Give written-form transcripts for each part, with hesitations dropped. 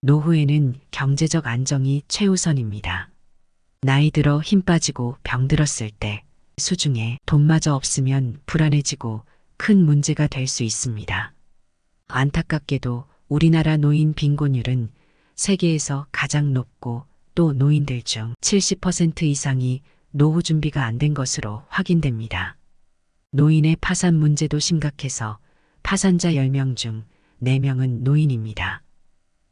노후에는 경제적 안정이 최우선입니다. 나이 들어 힘 빠지고 병들었을 때 수중에 돈마저 없으면 불안해지고 큰 문제가 될 수 있습니다. 안타깝게도 우리나라 노인 빈곤율은 세계에서 가장 높고 또 노인들 중 70% 이상이 노후 준비가 안 된 것으로 확인됩니다. 노인의 파산 문제도 심각해서 파산자 10명 중 4명은 노인입니다.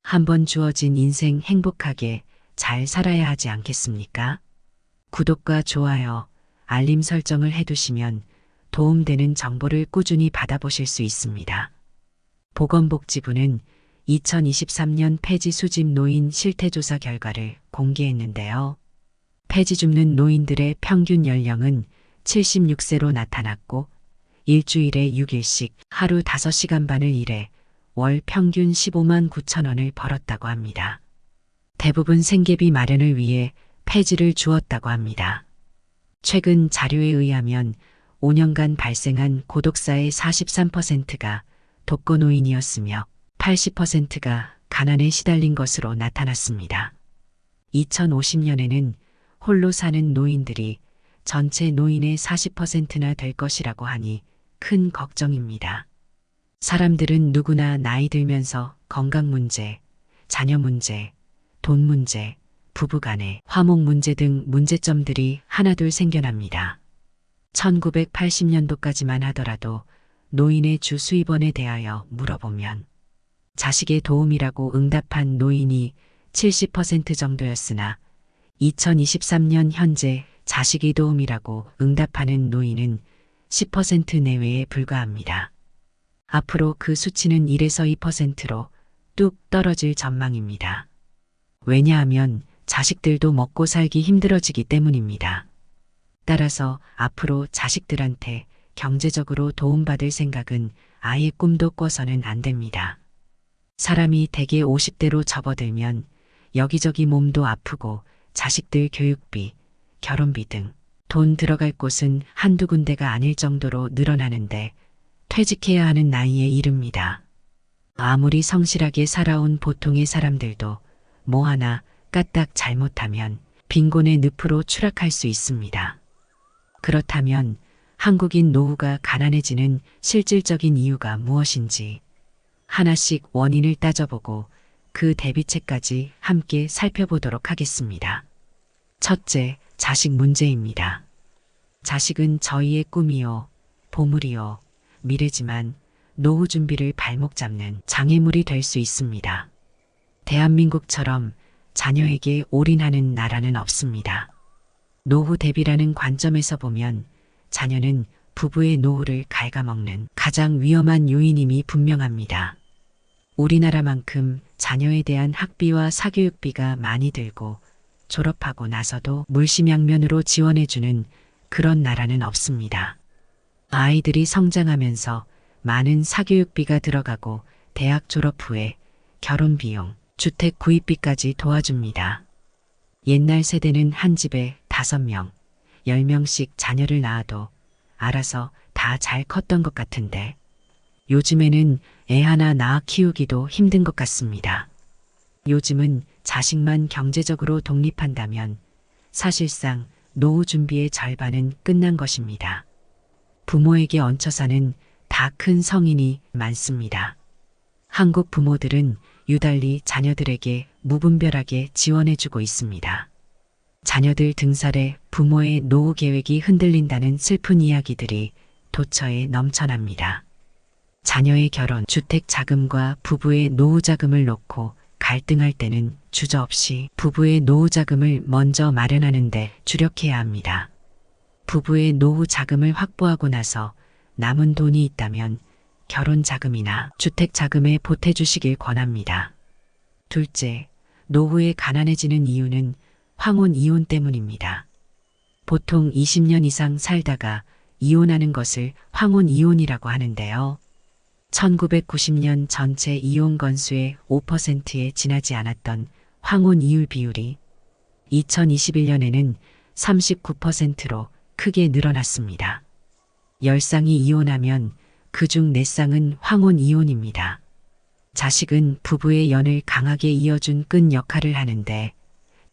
한번 주어진 인생 행복하게 잘 살아야 하지 않겠습니까? 구독과 좋아요, 알림 설정을 해두시면 도움되는 정보를 꾸준히 받아보실 수 있습니다. 보건복지부는 2023년 폐지 수집 노인 실태조사 결과를 공개했는데요. 폐지 줍는 노인들의 평균 연령은 76세로 나타났고 일주일에 6일씩 하루 5시간 반을 일해 월 평균 15만 9천 원을 벌었다고 합니다. 대부분 생계비 마련을 위해 폐지를 주었다고 합니다. 최근 자료에 의하면 5년간 발생한 고독사의 43%가 독거노인이었으며 80%가 가난에 시달린 것으로 나타났습니다. 2050년에는 홀로 사는 노인들이 전체 노인의 40%나 될 것이라고 하니 큰 걱정입니다. 사람들은 누구나 나이 들면서 건강 문제, 자녀 문제, 돈 문제, 부부간의 화목 문제 등 문제점들이 하나둘 생겨납니다. 1980년도까지만 하더라도 노인의 주 수입원에 대하여 물어보면 자식의 도움이라고 응답한 노인이 70% 정도였으나 2023년 현재 자식의 도움이라고 응답하는 노인은 10% 내외에 불과합니다. 앞으로 그 수치는 1에서 2%로 뚝 떨어질 전망입니다. 왜냐하면 자식들도 먹고 살기 힘들어지기 때문입니다. 따라서 앞으로 자식들한테 경제적으로 도움받을 생각은 아예 꿈도 꿔서는 안 됩니다. 사람이 대개 50대로 접어들면 여기저기 몸도 아프고 자식들 교육비, 결혼비 등 돈 들어갈 곳은 한두 군데가 아닐 정도로 늘어나는데 퇴직해야 하는 나이에 이릅니다. 아무리 성실하게 살아온 보통의 사람들도 뭐 하나 까딱 잘못하면 빈곤의 늪으로 추락할 수 있습니다. 그렇다면 한국인 노후가 가난해지는 실질적인 이유가 무엇인지 하나씩 원인을 따져보고 그 대비책까지 함께 살펴보도록 하겠습니다. 첫째, 자식 문제입니다. 자식은 저희의 꿈이요, 보물이요, 미래지만 노후 준비를 발목 잡는 장애물이 될 수 있습니다. 대한민국처럼 자녀에게 올인하는 나라는 없습니다. 노후 대비라는 관점에서 보면 자녀는 부부의 노후를 갉아먹는 가장 위험한 요인임이 분명합니다. 우리나라만큼 자녀에 대한 학비와 사교육비가 많이 들고 졸업하고 나서도 물심양면으로 지원해주는 그런 나라는 없습니다. 아이들이 성장하면서 많은 사교육비가 들어가고 대학 졸업 후에 결혼 비용, 주택 구입비까지 도와줍니다. 옛날 세대는 한 집에 5명, 10명씩 자녀를 낳아도 알아서 다 잘 컸던 것 같은데 요즘에는 애 하나 낳아 키우기도 힘든 것 같습니다. 요즘은 자식만 경제적으로 독립한다면 사실상 노후 준비의 절반은 끝난 것입니다. 부모에게 얹혀 사는 다 큰 성인이 많습니다. 한국 부모들은 유달리 자녀들에게 무분별하게 지원해주고 있습니다. 자녀들 등살에 부모의 노후 계획이 흔들린다는 슬픈 이야기들이 도처에 넘쳐납니다. 자녀의 결혼, 주택 자금과 부부의 노후 자금을 놓고 갈등할 때는 주저없이 부부의 노후 자금을 먼저 마련하는데 주력해야 합니다. 부부의 노후 자금을 확보하고 나서 남은 돈이 있다면 결혼 자금이나 주택 자금에 보태주시길 권합니다. 둘째, 노후에 가난해지는 이유는 황혼 이혼 때문입니다. 보통 20년 이상 살다가 이혼하는 것을 황혼 이혼이라고 하는데요. 1990년 전체 이혼 건수의 5%에 지나지 않았던 황혼 이율 비율이 2021년에는 39%로 크게 늘어났습니다. 10쌍이 이혼하면 그중 4쌍은 황혼 이혼입니다. 자식은 부부의 연을 강하게 이어준 끈 역할을 하는데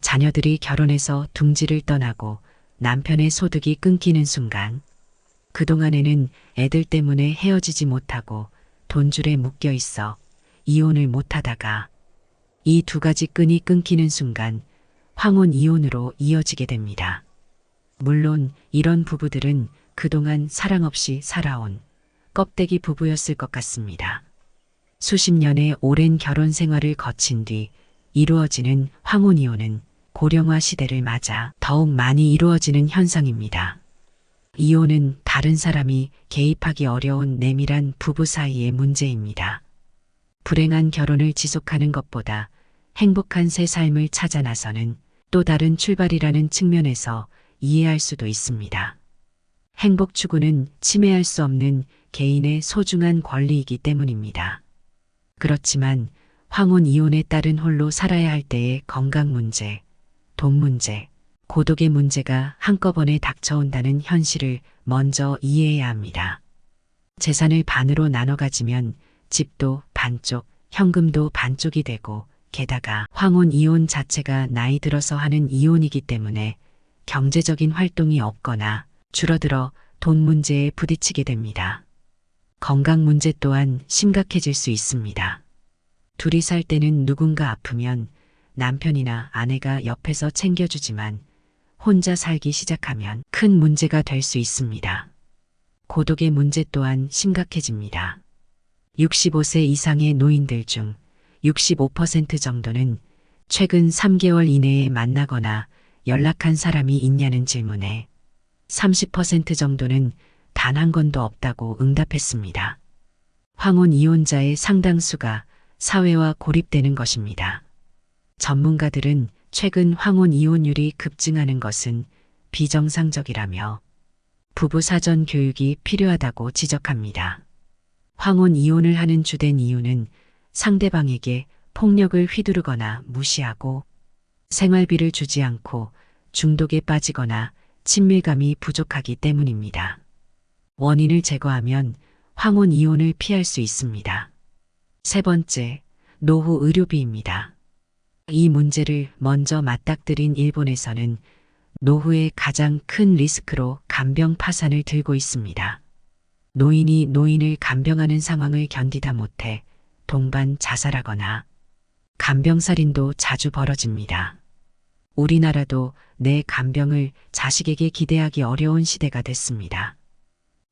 자녀들이 결혼해서 둥지를 떠나고 남편의 소득이 끊기는 순간 그동안에는 애들 때문에 헤어지지 못하고 돈줄에 묶여 있어 이혼을 못하다가 이 두 가지 끈이 끊기는 순간 황혼 이혼으로 이어지게 됩니다. 물론 이런 부부들은 그동안 사랑 없이 살아온 껍데기 부부였을 것 같습니다. 수십 년의 오랜 결혼 생활을 거친 뒤 이루어지는 황혼 이혼은 고령화 시대를 맞아 더욱 많이 이루어지는 현상입니다. 이혼은 다른 사람이 개입하기 어려운 내밀한 부부 사이의 문제입니다. 불행한 결혼을 지속하는 것보다 행복한 새 삶을 찾아 나서는 또 다른 출발이라는 측면에서 이해할 수도 있습니다. 행복 추구는 침해할 수 없는 개인의 소중한 권리이기 때문입니다. 그렇지만 황혼 이혼에 따른 홀로 살아야 할 때의 건강 문제, 돈 문제, 고독의 문제가 한꺼번에 닥쳐온다는 현실을 먼저 이해해야 합니다. 재산을 반으로 나눠 가지면 집도 반쪽, 현금도 반쪽이 되고 게다가 황혼 이혼 자체가 나이 들어서 하는 이혼이기 때문에 경제적인 활동이 없거나 줄어들어 돈 문제에 부딪히게 됩니다. 건강 문제 또한 심각해질 수 있습니다. 둘이 살 때는 누군가 아프면 남편이나 아내가 옆에서 챙겨주지만 혼자 살기 시작하면 큰 문제가 될 수 있습니다. 고독의 문제 또한 심각해집니다. 65세 이상의 노인들 중 65% 정도는 최근 3개월 이내에 만나거나 연락한 사람이 있냐는 질문에 30% 정도는 단 한 건도 없다고 응답했습니다. 황혼 이혼자의 상당수가 사회와 고립되는 것입니다. 전문가들은 최근 황혼 이혼율이 급증하는 것은 비정상적이라며 부부 사전 교육이 필요하다고 지적합니다. 황혼 이혼을 하는 주된 이유는 상대방에게 폭력을 휘두르거나 무시하고 생활비를 주지 않고 중독에 빠지거나 친밀감이 부족하기 때문입니다. 원인을 제거하면 황혼 이혼을 피할 수 있습니다. 세 번째, 노후 의료비입니다. 이 문제를 먼저 맞닥뜨린 일본에서는 노후의 가장 큰 리스크로 간병 파산을 들고 있습니다. 노인이 노인을 간병하는 상황을 견디다 못해 동반 자살하거나 간병살인도 자주 벌어집니다. 우리나라도 내 간병을 자식에게 기대하기 어려운 시대가 됐습니다.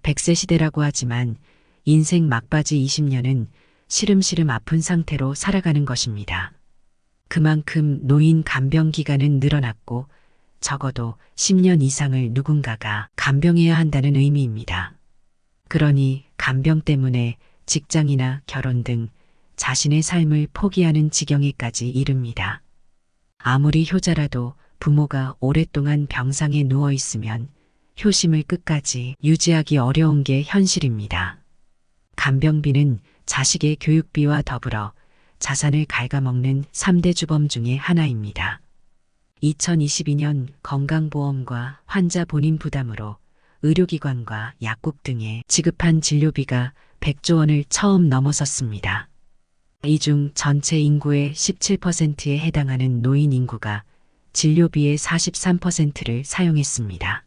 100세 시대라고 하지만 인생 막바지 20년은 시름시름 아픈 상태로 살아가는 것입니다. 그만큼 노인 간병 기간은 늘어났고 적어도 10년 이상을 누군가가 간병해야 한다는 의미입니다. 그러니 간병 때문에 직장이나 결혼 등 자신의 삶을 포기하는 지경에까지 이릅니다. 아무리 효자라도 부모가 오랫동안 병상에 누워 있으면 효심을 끝까지 유지하기 어려운 게 현실입니다. 간병비는 자식의 교육비와 더불어 자산을 갉아먹는 3대 주범 중의 하나입니다. 2022년 건강보험과 환자 본인 부담으로 의료기관과 약국 등에 지급한 진료비가 100조 원을 처음 넘어섰습니다. 이 중 전체 인구의 17%에 해당하는 노인 인구가 진료비의 43%를 사용했습니다.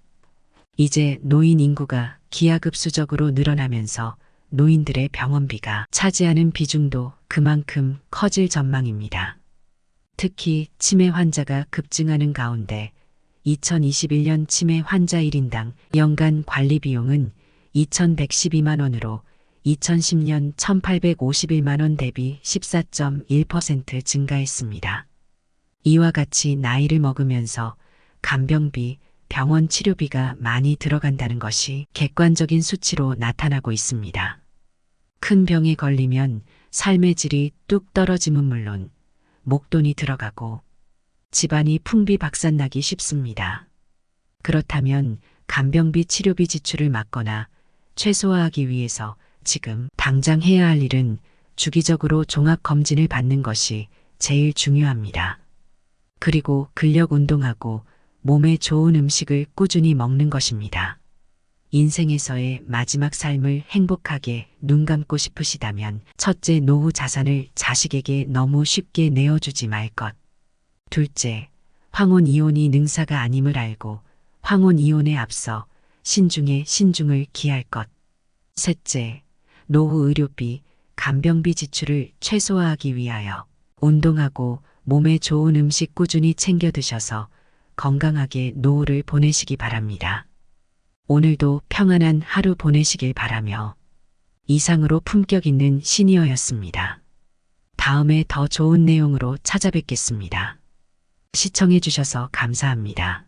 이제 노인 인구가 기하급수적으로 늘어나면서 노인들의 병원비가 차지하는 비중도 그만큼 커질 전망입니다. 특히 치매 환자가 급증하는 가운데 2021년 치매 환자 1인당 연간 관리 비용은 2,112만 원으로 2010년 1,851만 원 대비 14.1% 증가했습니다. 이와 같이 나이를 먹으면서 간병비, 병원 치료비가 많이 들어간다는 것이 객관적인 수치로 나타나고 있습니다. 큰 병에 걸리면 삶의 질이 뚝 떨어짐은 물론 목돈이 들어가고 집안이 풍비박산나기 쉽습니다. 그렇다면 간병비 치료비 지출을 막거나 최소화하기 위해서 지금 당장 해야 할 일은 주기적으로 종합검진을 받는 것이 제일 중요합니다. 그리고 근력 운동하고 몸에 좋은 음식을 꾸준히 먹는 것입니다. 인생에서의 마지막 삶을 행복하게 눈 감고 싶으시다면 첫째, 노후 자산을 자식에게 너무 쉽게 내어주지 말 것. 둘째, 황혼 이혼이 능사가 아님을 알고 황혼 이혼에 앞서 신중에 신중을 기할 것. 셋째, 노후 의료비, 간병비 지출을 최소화하기 위하여 운동하고 몸에 좋은 음식 꾸준히 챙겨 드셔서 건강하게 노후를 보내시기 바랍니다. 오늘도 평안한 하루 보내시길 바라며 이상으로 품격 있는 시니어였습니다. 다음에 더 좋은 내용으로 찾아뵙겠습니다. 시청해 주셔서 감사합니다.